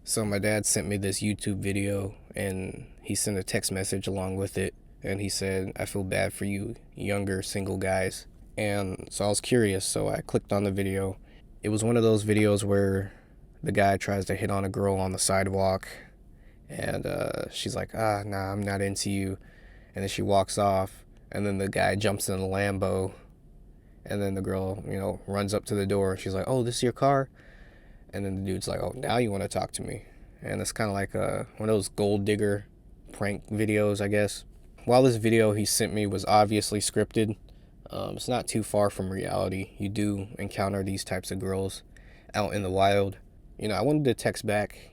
So my dad sent me this YouTube video and he sent a text message along with it, and he said, "I feel bad for you younger single guys." And so I was curious, so I clicked on the video. It was one of those videos where the guy tries to hit on a girl on the sidewalk, and she's like, nah, I'm not into you. And then she walks off, and then the guy jumps in the Lambo, and then the girl, runs up to the door, and she's like, "Oh, this is your car?" And then the dude's like, "Oh, now you want to talk to me?" And it's kind of like one of those gold digger prank videos, I guess. While this video he sent me was obviously scripted, it's not too far from reality. You do encounter these types of girls out in the wild. I wanted to text back,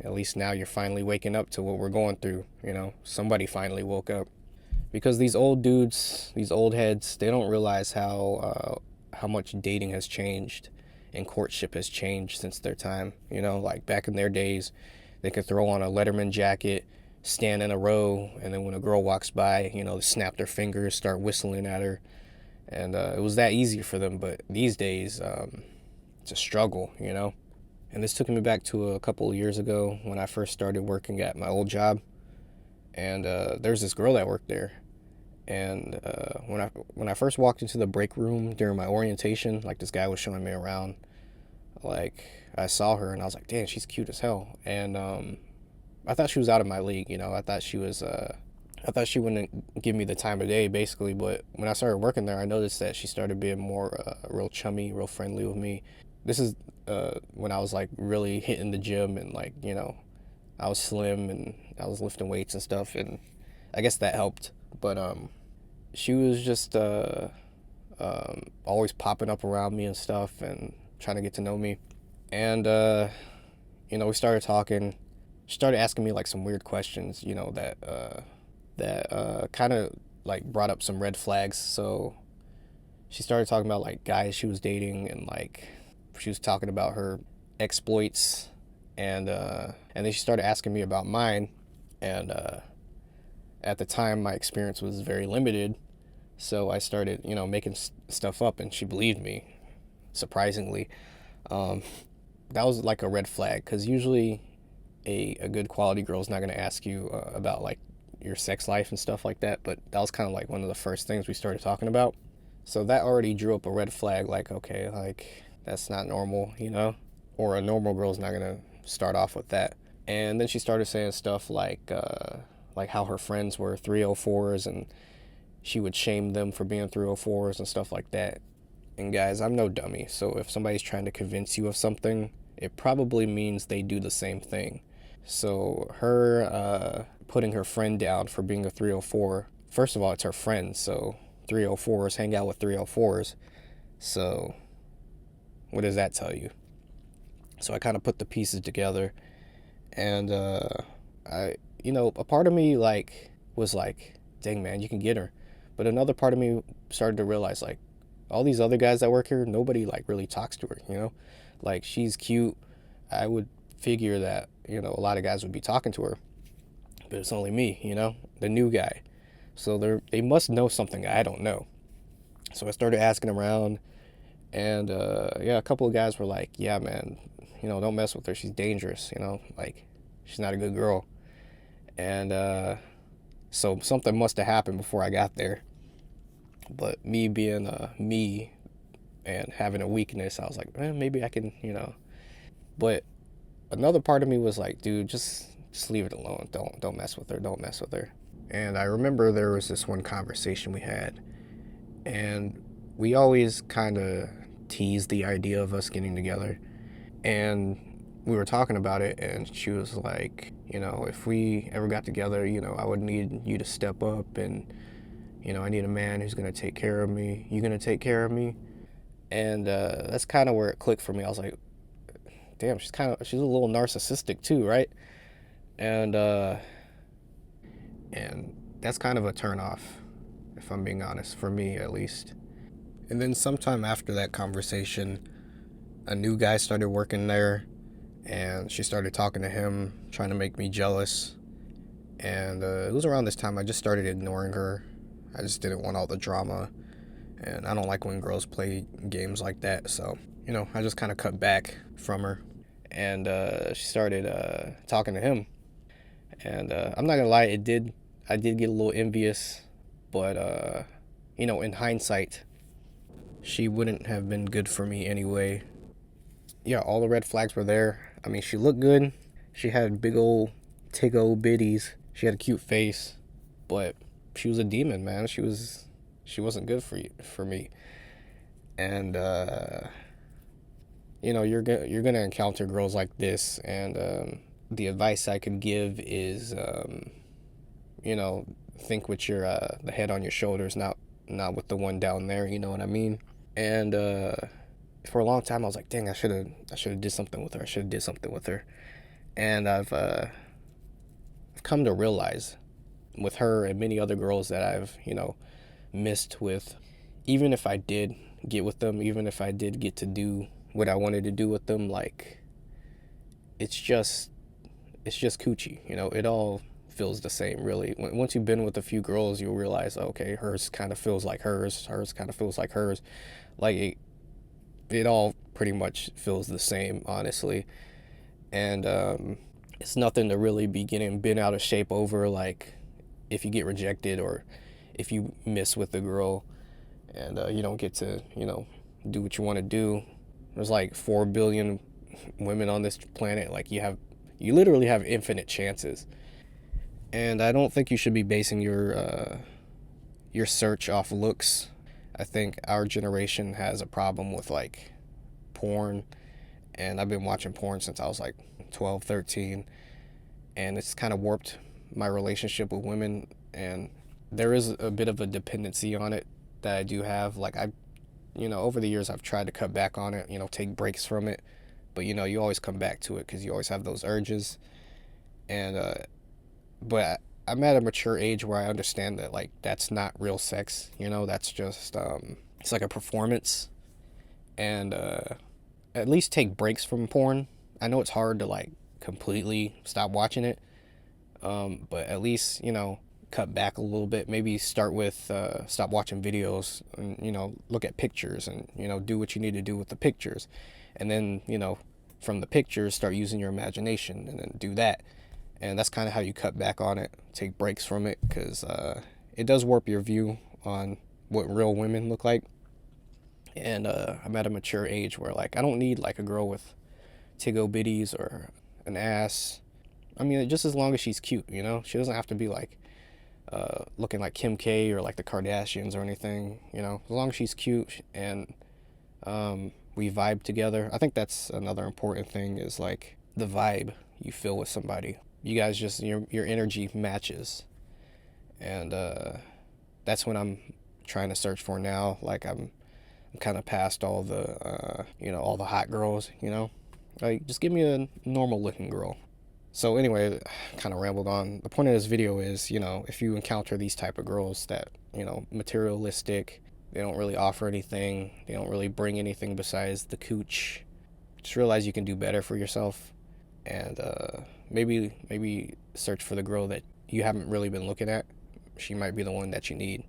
at least now you're finally waking up to what we're going through. Somebody finally woke up. Because these old dudes, these old heads, they don't realize how much dating has changed and courtship has changed since their time. Like back in their days, they could throw on a Letterman jacket, stand in a row, and then when a girl walks by, they snap their fingers, start whistling at her, and it was that easy for them. But these days, it's a struggle. And this took me back to a couple of years ago when I first started working at my old job, and there's this girl that worked there. And when I first walked into the break room during my orientation, like this guy was showing me around, like I saw her and I was like, "Damn, she's cute as hell." And I thought she was out of my league. I thought she was. I thought she wouldn't give me the time of day, basically. But when I started working there, I noticed that she started being more real chummy, real friendly with me. This is when I was like really hitting the gym and like I was slim and I was lifting weights and stuff, and I guess that helped. But she was just always popping up around me and stuff and trying to get to know me. And we started talking. She started asking me like some weird questions, that kind of like brought up some red flags. So she started talking about like guys she was dating, and like she was talking about her exploits, and then she started asking me about mine. And at the time, my experience was very limited, so I started making stuff up, and she believed me, surprisingly. Um, that was like a red flag, because usually a good quality girl is not going to ask you about like your sex life and stuff like that, but that was kind of like one of the first things we started talking about. So that already drew up a red flag, like, okay, like that's not normal. Or a normal girl's not gonna start off with that. And then she started saying stuff like how her friends were 304s, and she would shame them for being 304s and stuff like that. And guys, I'm no dummy, so if somebody's trying to convince you of something, it probably means they do the same thing. So her putting her friend down for being a 304, first of all, it's her friend, so 304s hang out with 304s. So what does that tell you? So I kind of put the pieces together, and a part of me like was like, "Dang man, you can get her," but another part of me started to realize like all these other guys that work here, nobody like really talks to her. Like she's cute. I would figure that a lot of guys would be talking to her, but it's only me, the new guy. So they must know something I don't know. So I started asking around, and yeah, a couple of guys were like, "Yeah, man, don't mess with her. She's dangerous. Like she's not a good girl." And so something must have happened before I got there. But me being me and having a weakness, I was like, maybe I can. But another part of me was like, dude, just leave it alone. Don't mess with her. Don't mess with her. And I remember there was this one conversation we had, and we always kind of teased the idea of us getting together. And we were talking about it, and she was like, if we ever got together, I would need you to step up, and I need a man who's going to take care of me. You going to take care of me? And that's kind of where it clicked for me. I was like, damn, she's a little narcissistic too, right? And and that's kind of a turn off, if I'm being honest, for me at least. And then sometime after that conversation, a new guy started working there, and she started talking to him, trying to make me jealous. And it was around this time I just started ignoring her. I just didn't want all the drama, and I don't like when girls play games like that. So I just kind of cut back from her. and she started talking to him. And I'm not gonna lie, I did get a little envious, but in hindsight, she wouldn't have been good for me anyway. Yeah, all the red flags were there. I mean, she looked good. She had big old tiggo bitties. She had a cute face, but she was a demon, man. She wasn't good for me. And you're gonna encounter girls like this, and the advice I could give is, you know, think with your the head on your shoulders, not with the one down there. You know what I mean? And for a long time, I was like, dang, I should have did something with her. I should have did something with her. And I've come to realize with her and many other girls that I've missed with, even if I did get with them, even if I did get to do what I wanted to do with them, like it's just coochie. It all feels the same, really. Once you've been with a few girls, you'll realize, okay, hers kind of feels like hers kind of feels like hers. Like it all pretty much feels the same, honestly. And it's nothing to really be getting bent out of shape over, like if you get rejected or if you miss with the girl and you don't get to, do what you want to do. There's like 4 billion women on this planet. Like you literally have infinite chances. And I don't think you should be basing your search off looks. I think our generation has a problem with like porn, and I've been watching porn since I was like 12, 13, and it's kind of warped my relationship with women, and there is a bit of a dependency on it that I do have. Like over the years I've tried to cut back on it, take breaks from it, but you always come back to it because you always have those urges. And but I'm at a mature age where I understand that like that's not real sex. That's just it's like a performance, and at least take breaks from porn. I know it's hard to like completely stop watching it, but at least cut back a little bit. Maybe start with stop watching videos and look at pictures and do what you need to do with the pictures, and then from the pictures start using your imagination and then do that. And that's kind of how you cut back on it, take breaks from it, because it does warp your view on what real women look like. And I'm at a mature age where like I don't need like a girl with tiggo bitties or an ass. I mean, just as long as she's cute, she doesn't have to be like looking like Kim K or like the Kardashians or anything. As long as she's cute and we vibe together. I think that's another important thing, is like the vibe you feel with somebody. You guys just your energy matches, and that's what I'm trying to search for now. Like I'm kind of past all the all the hot girls. Like just give me a normal looking girl. So anyway, kind of rambled on. The point of this video is, if you encounter these type of girls that materialistic, they don't really offer anything, they don't really bring anything besides the cooch, just realize you can do better for yourself. And maybe search for the girl that you haven't really been looking at. She might be the one that you need.